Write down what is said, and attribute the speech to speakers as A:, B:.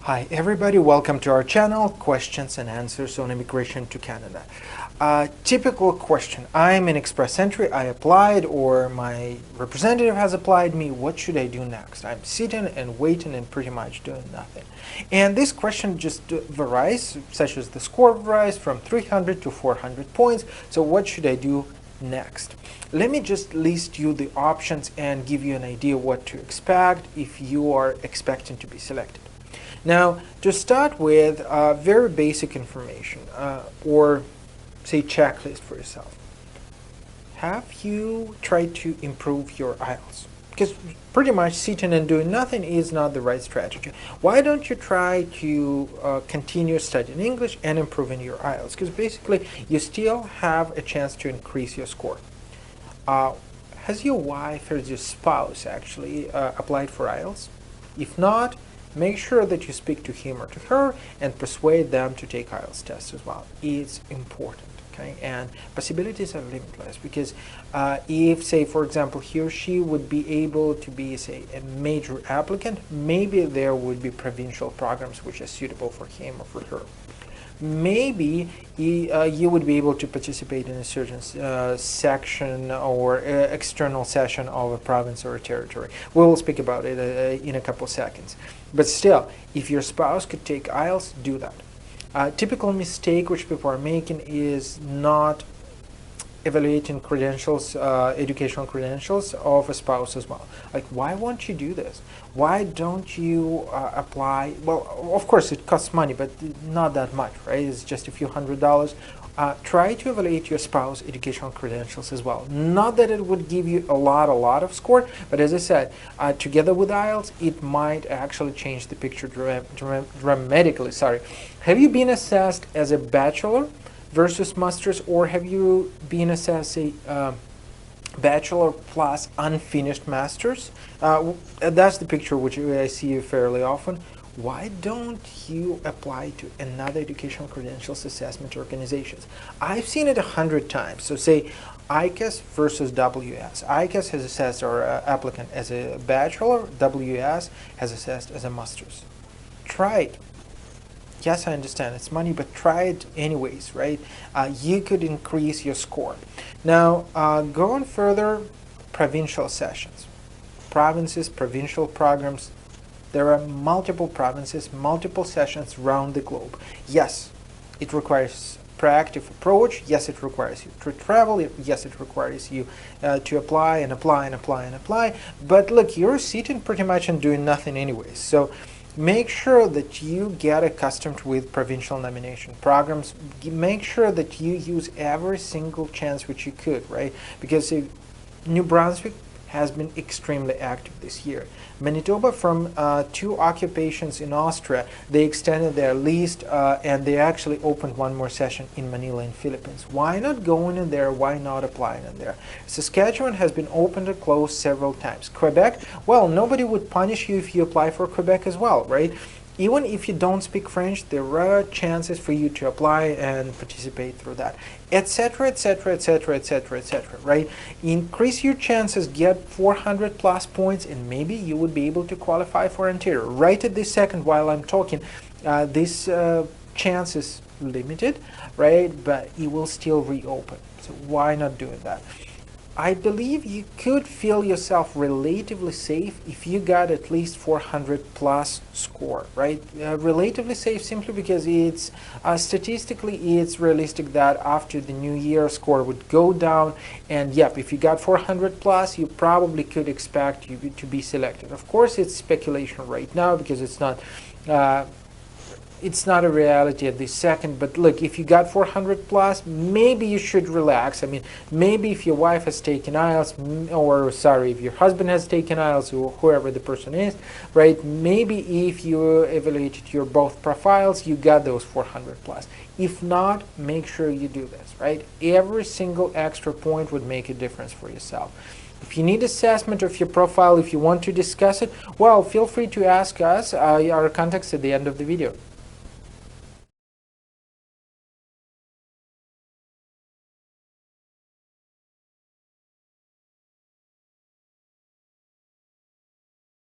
A: Hi everybody, welcome to our channel, questions and answers on immigration to Canada. Typical question, I'm in Express Entry, I applied or my representative has applied me, what should I do next? I'm sitting and waiting and pretty much doing nothing. And this question just varies, such as the score varies from 300 to 400 points, so what should I do next? Let me just list you the options and give you an idea what to expect if you are expecting to be selected. Now, to start with, very basic information, or say checklist for yourself. Have you tried to improve your IELTS? Because pretty much sitting and doing nothing is not the right strategy. Why don't you try to continue studying English and improving your IELTS? Because basically, you still have a chance to increase your score. Has your wife or your spouse actually applied for IELTS? If not, make sure that you speak to him or to her and persuade them to take IELTS tests as well. It's important, okay? And possibilities are limitless because if, say, for example, he or she would be able to be, say, a major applicant, maybe there would be provincial programs which are suitable for him or for her. Maybe you would be able to participate in a certain section or external session of a province or a territory. We'll speak about it in a couple seconds. But still, if your spouse could take IELTS, do that. Typical mistake which people are making is not evaluating credentials, educational credentials of a spouse as well. Like, why won't you do this? Why don't you apply? Well, of course it costs money, but not that much, right? It's just a few $100s. Try to evaluate your spouse educational credentials as well. Not that it would give you a lot of score, but as I said, together with IELTS, it might actually change the picture dramatically. Sorry. Have you been assessed as a bachelor versus master's, or have you been assessed a bachelor plus unfinished master's? That's the picture which I see fairly often. Why don't you apply to another educational credentials assessment organizations? I've seen it 100 times. So say ICAS versus WS. ICAS has assessed our applicant as a bachelor, WS has assessed as a master's. Try it. Yes, I understand it's money, but try it anyways, right? You could increase your score. Now, going further, provincial sessions. Provinces, provincial programs. There are multiple provinces, multiple sessions around the globe. Yes, it requires proactive approach. Yes, it requires you to travel. Yes, it requires you to apply and apply and apply and apply. But look, you're sitting pretty much and doing nothing anyways. So make sure that you get accustomed with provincial nomination programs. Make sure that you use every single chance which you could, right? Because New Brunswick has been extremely active this year. Manitoba, from 2 occupations in Austria, they extended their list and they actually opened one more session in Manila in Philippines. Why not go in there? Why not apply in there? Saskatchewan has been opened and closed several times. Quebec, well, nobody would punish you if you apply for Quebec as well, right? Even if you don't speak French, there are chances for you to apply and participate through that, etc., etc., etc., etc., etc., right? Increase your chances, get 400 plus points, and maybe you would be able to qualify for Ontario. Right at this second, while I'm talking, this chance is limited, right? But it will still reopen. So why not doing that? I believe you could feel yourself relatively safe if you got at least 400 plus score, right? Relatively safe simply because it's statistically it's realistic that after the new year score would go down, and yep, if you got 400 plus, you probably could expect you to be selected. Of course, it's speculation right now because it's not a reality at this second, but look, if you got 400 plus, maybe you should relax. I mean, maybe if your wife has taken IELTS, or sorry, if your husband has taken IELTS, or whoever the person is, right, maybe if you evaluated your both profiles, you got those 400 plus. If not, make sure you do this, right? Every single extra point would make a difference for yourself. If you need assessment of your profile, if you want to discuss it, well, feel free to ask us. Our contacts at the end of the video.